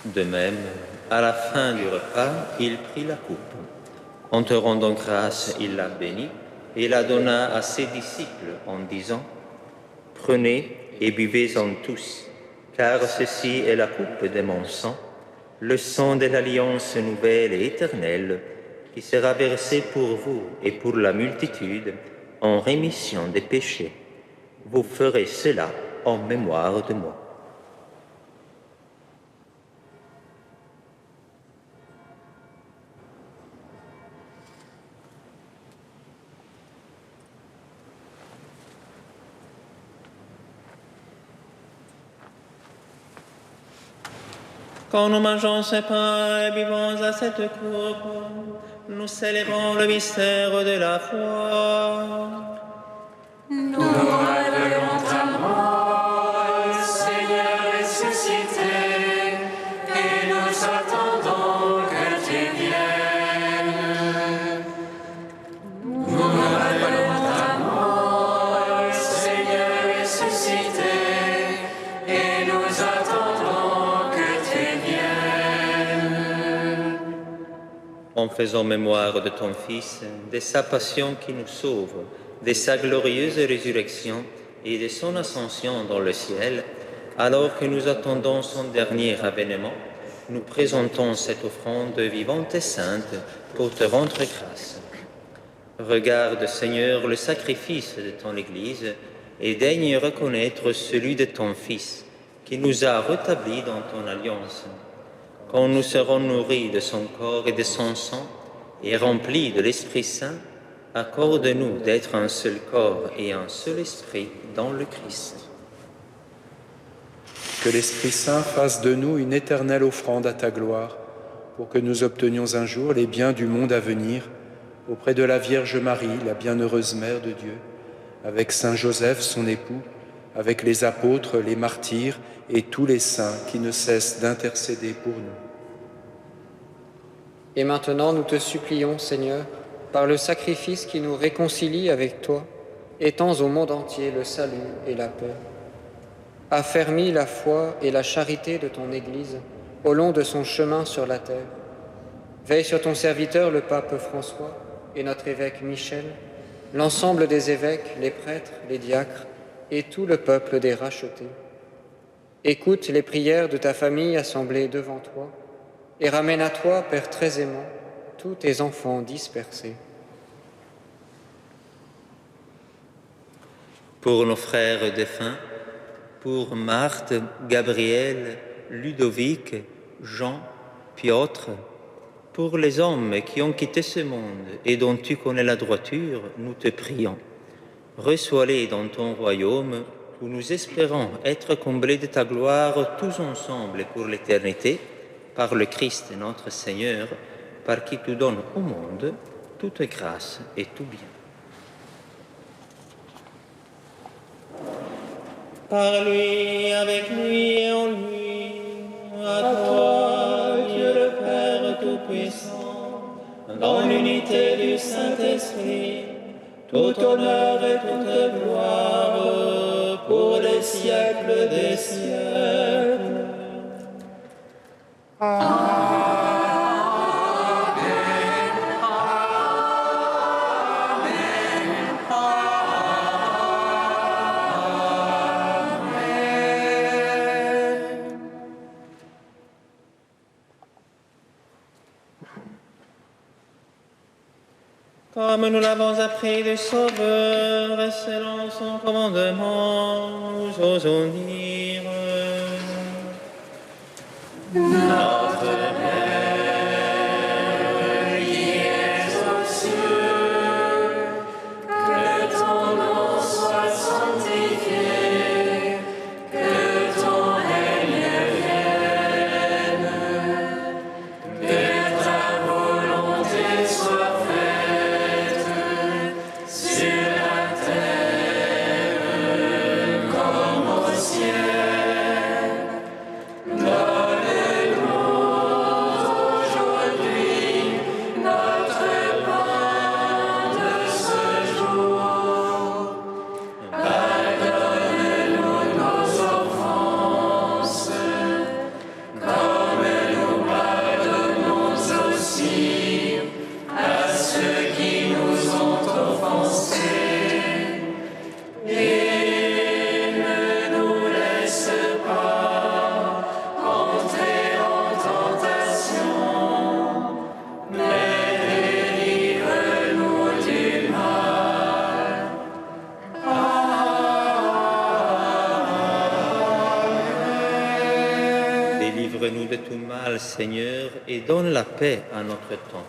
De même, à la fin du repas, il prit la coupe. En te rendant grâce, il la bénit et la donna à ses disciples en disant : Prenez et buvez-en tous, car ceci est la coupe de mon sang, le sang de l'alliance nouvelle et éternelle, qui sera versé pour vous et pour la multitude en rémission des péchés. Vous ferez cela en mémoire de moi. Quand nous mangeons ce pain et buvons à cette coupe, nous célébrons le mystère de la foi. Nous révélons ta mort, Seigneur ressuscité, et nous attendons que tu viennes. Nous révélons ta mort, Seigneur ressuscité, et nous attendons que tu viennes. En faisant mémoire de ton Fils, de sa passion qui nous sauve, de sa glorieuse résurrection et de son ascension dans le ciel, alors que nous attendons son dernier avènement, nous présentons cette offrande vivante et sainte pour te rendre grâce. Regarde, Seigneur, le sacrifice de ton Église et daigne reconnaître celui de ton Fils, qui nous a rétablis dans ton alliance. Quand nous serons nourris de son corps et de son sang et remplis de l'Esprit Saint, accorde-nous d'être un seul corps et un seul esprit dans le Christ. Que l'Esprit Saint fasse de nous une éternelle offrande à ta gloire, pour que nous obtenions un jour les biens du monde à venir, auprès de la Vierge Marie, la bienheureuse Mère de Dieu, avec Saint Joseph, son époux, avec les apôtres, les martyrs et tous les saints qui ne cessent d'intercéder pour nous. Et maintenant, nous te supplions, Seigneur, par le sacrifice qui nous réconcilie avec toi, étends au monde entier le salut et la paix. Affermis la foi et la charité de ton Église au long de son chemin sur la terre. Veille sur ton serviteur, le pape François, et notre évêque Michel, l'ensemble des évêques, les prêtres, les diacres, et tout le peuple des rachetés. Écoute les prières de ta famille assemblée devant toi, et ramène à toi, Père très aimant, tous tes enfants dispersés. Pour nos frères défunts, pour Marthe, Gabriel, Ludovic, Jean, Piotr, pour les hommes qui ont quitté ce monde et dont tu connais la droiture, nous te prions. Reçois-les dans ton royaume, où nous espérons être comblés de ta gloire tous ensemble pour l'éternité, par le Christ notre Seigneur, par qui tu donnes au monde toute grâce et tout bien. Par lui, avec lui et en lui, à toi, Dieu le Père Tout-Puissant, dans l'unité du Saint-Esprit, tout honneur et toute gloire pour les siècles des siècles. Amen. Comme nous l'avons appris du Sauveur, et selon son commandement, nous osons dire Notre Père, qui es aux cieux, que ton nom soit sanctifié, que ton règne vienne, que ta volonté soit faite sur la terre comme au ciel. Donne-nous aujourd'hui notre pain de ce jour. Pardonne-nous nos offenses, comme nous pardonnons aussi à ceux qui nous ont offensés. Et ne nous laisse pas entrer en tentation, mais délivre-nous du mal. Délivre-nous de tout mal, Seigneur, et donne la paix à notre temps.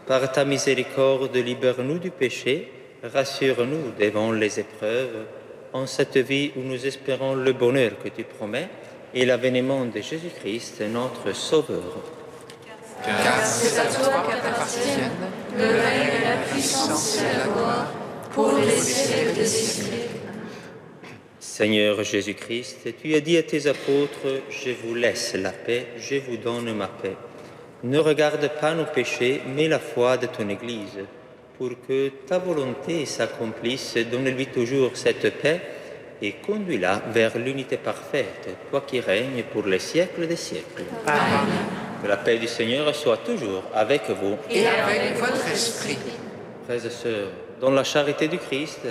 Par ta miséricorde, libère-nous du péché, rassure-nous devant les épreuves, en cette vie où nous espérons le bonheur que tu promets et l'avènement de Jésus-Christ, notre Sauveur. Car c'est à toi qu'appartiennent le règne, la puissance et la gloire pour les siècles des siècles. Seigneur Jésus-Christ, tu as dit à tes apôtres, « Je vous laisse la paix, je vous donne ma paix. » Ne regarde pas nos péchés, mais la foi de ton Église. Pour que ta volonté s'accomplisse, donne-lui toujours cette paix et conduis-la vers l'unité parfaite, toi qui règnes pour les siècles des siècles. Amen. Que la paix du Seigneur soit toujours avec vous. Et avec votre esprit. Frères et sœurs, dans la charité du Christ,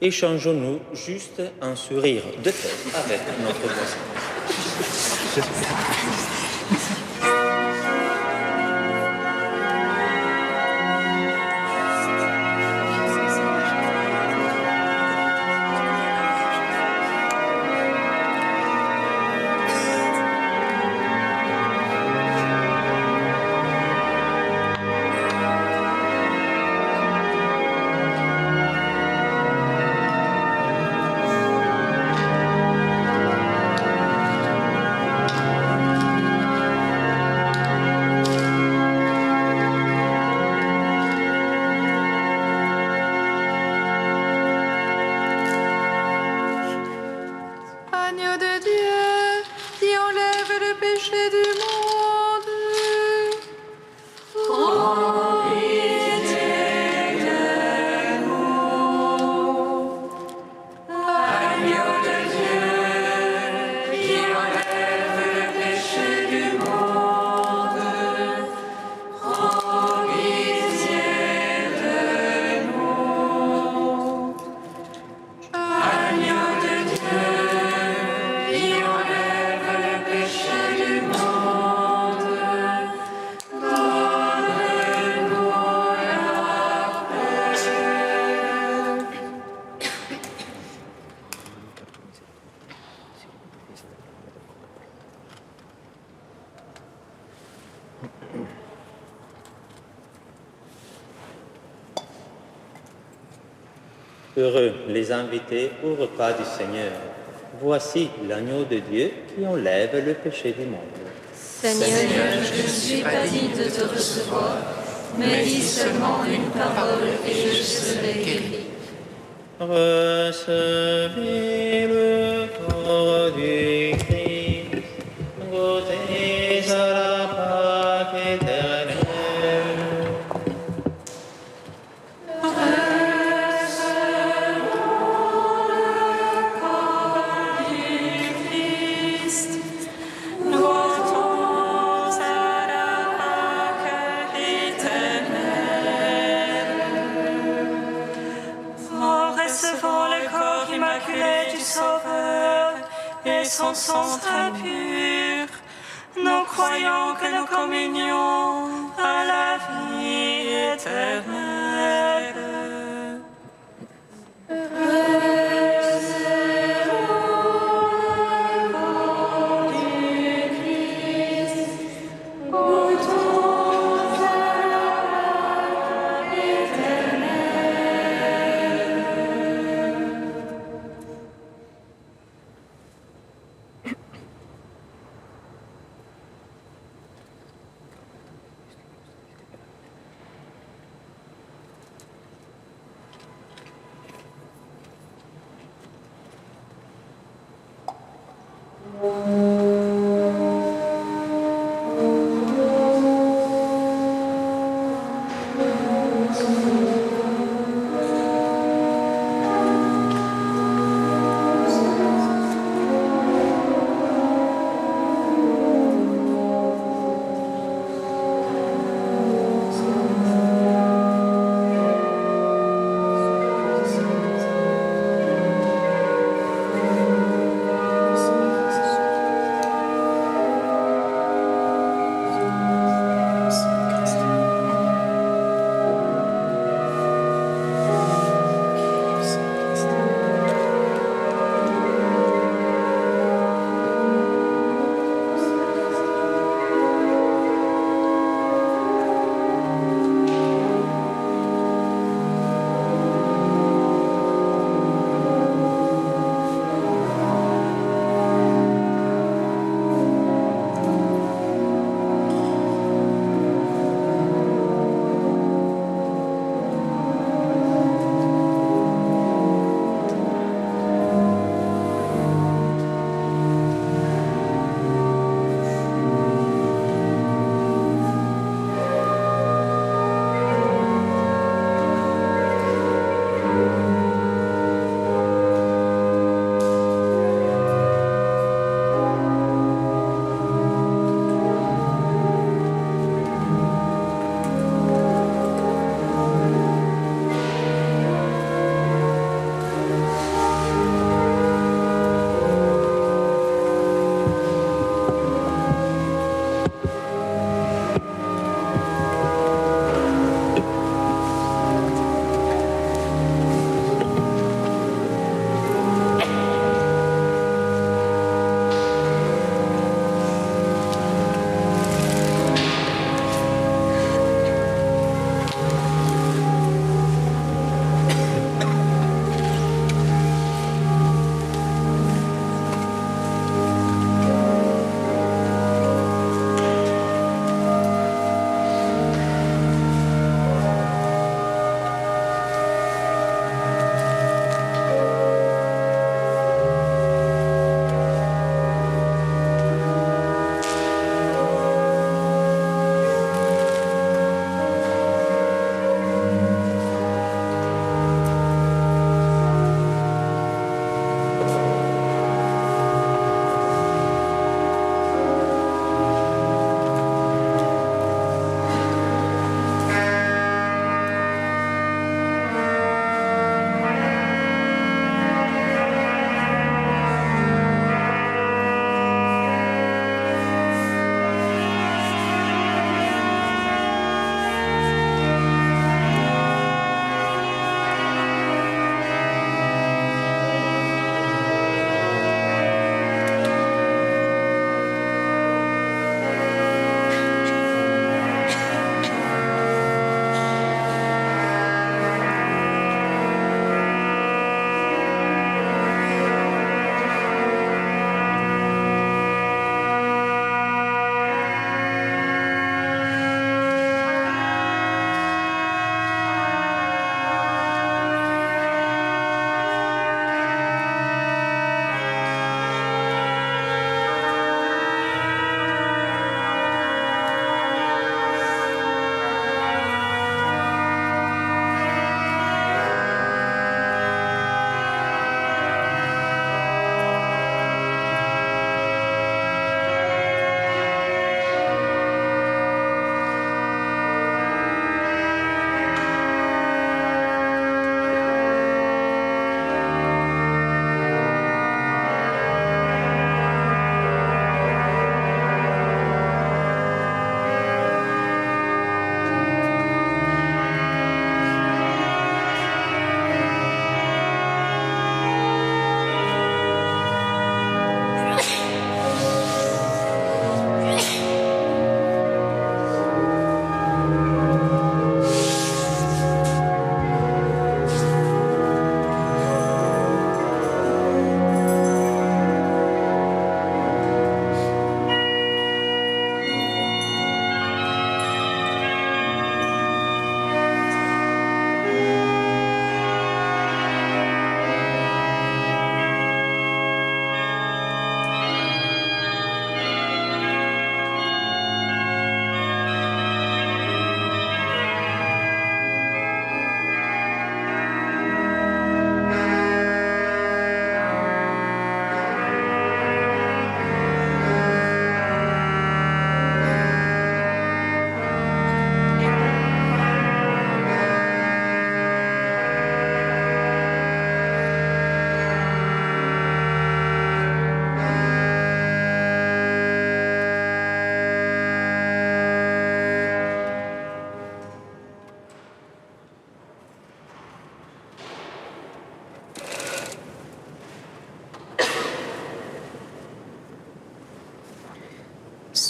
échangeons-nous juste un sourire de paix avec notre voisin. Heureux les invités au repas du Seigneur. Voici l'agneau de Dieu qui enlève le péché du monde. Seigneur, je ne suis pas digne de te recevoir, mais dis seulement une parole et je serai guéri. Recevez le corps du Christ, goûtez à la Pâque éternelle. Son sang très pur, nous croyons que nous communions à la vie éternelle.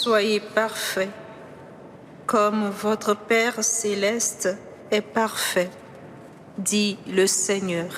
soyez parfaits, comme votre Père céleste est parfait, dit le Seigneur.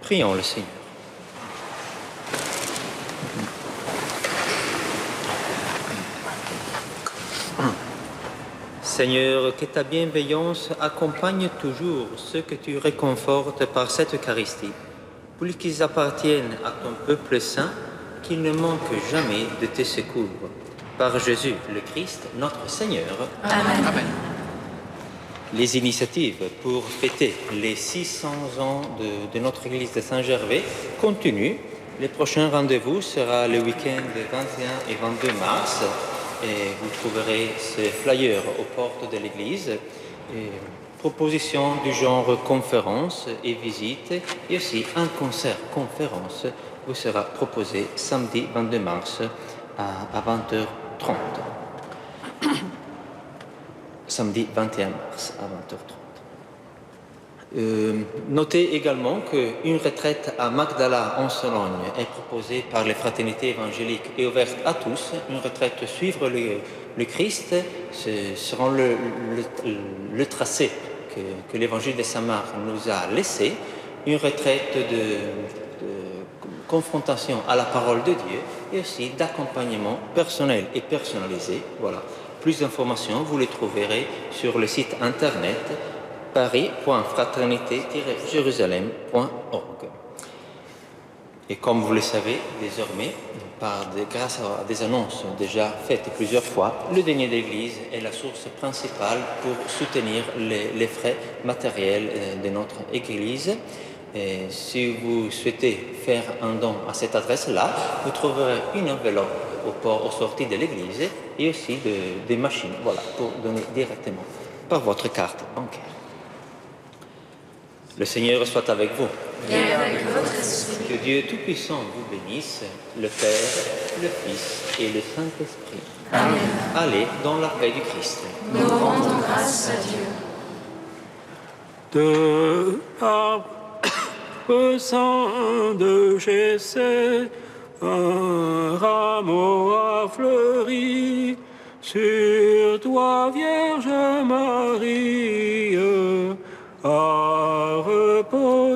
Prions le Seigneur. Seigneur, que ta bienveillance accompagne toujours ceux que tu réconfortes par cette Eucharistie, pour qu'ils appartiennent à ton peuple saint, qu'ils ne manquent jamais de tes secours. Par Jésus le Christ, notre Seigneur. Amen. Amen. Les initiatives pour fêter les 600 ans de notre église de Saint-Gervais continuent. Le prochain rendez-vous sera le week-end 21 et 22 mars. Et vous trouverez ces flyers aux portes de l'église. Propositions du genre conférence et visite. Et aussi un concert-conférence vous sera proposé samedi 22 mars à 20h30. Samedi 21 mars à 20h30. Notez également qu'une retraite à Magdala en Sologne est proposée par les fraternités évangéliques et ouverte à tous. Une retraite suivre le Christ, ce sera le tracé que l'évangile de Saint-Marc nous a laissé. Une retraite de confrontation à la parole de Dieu et aussi d'accompagnement personnel et personnalisé. Voilà. Plus d'informations, vous les trouverez sur le site internet paris.fraternité-jérusalem.org. Et comme vous le savez désormais, grâce à des annonces déjà faites plusieurs fois, le denier d'église est la source principale pour soutenir les frais matériels de notre église. Et si vous souhaitez faire un don à cette adresse-là, vous trouverez une enveloppe aux sorties de l'église et aussi des machines, voilà, pour donner directement par votre carte bancaire. Le Seigneur soit avec vous. Et avec votre esprit. Que Dieu Tout-Puissant vous bénisse, le Père, le Fils et le Saint-Esprit. Amen. Allez dans la paix du Christ. Nous rendons grâce à Dieu. De l'arbre saint de Jessé, un rameau a fleuri. Sur toi, Vierge Marie, a reposé.